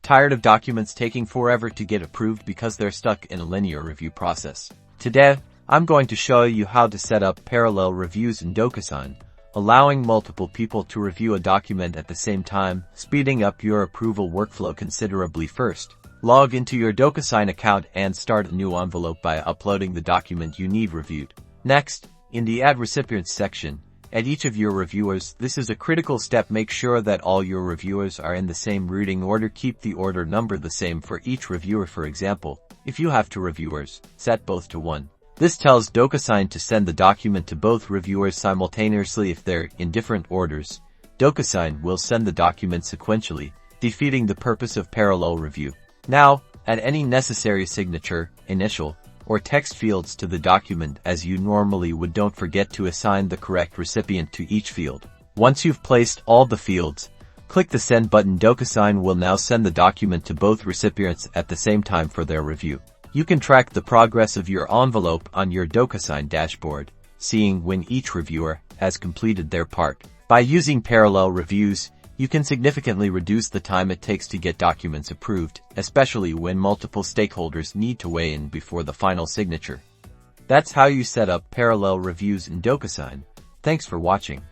Tired of documents taking forever to get approved because they're stuck in a linear review process? Today, I'm going to show you how to set up parallel reviews in Docusign, allowing multiple people to review a document at the same time, speeding up your approval workflow considerably. First, log into your Docusign account and start a new envelope by uploading the document you need reviewed. Next, in the Add Recipients section, add each of your reviewers. This is a critical step. Make sure that all your reviewers are in the same routing order. Keep the order number the same for each reviewer. For example, if you have 2 reviewers, set both to 1. This tells Docusign to send the document to both reviewers simultaneously. If they're in different orders, Docusign will send the document sequentially, defeating the purpose of parallel review. Now, add any necessary signature, initial, or text fields to the document as you normally would. Don't forget to assign the correct recipient to each field. Once you've placed all the fields, click the Send button. Docusign will now send the document to both recipients at the same time for their review. You can track the progress of your envelope on your Docusign dashboard, seeing when each reviewer has completed their part. By using parallel reviews, you can significantly reduce the time it takes to get documents approved, especially when multiple stakeholders need to weigh in before the final signature. That's how you set up parallel reviews in Docusign. Thanks for watching.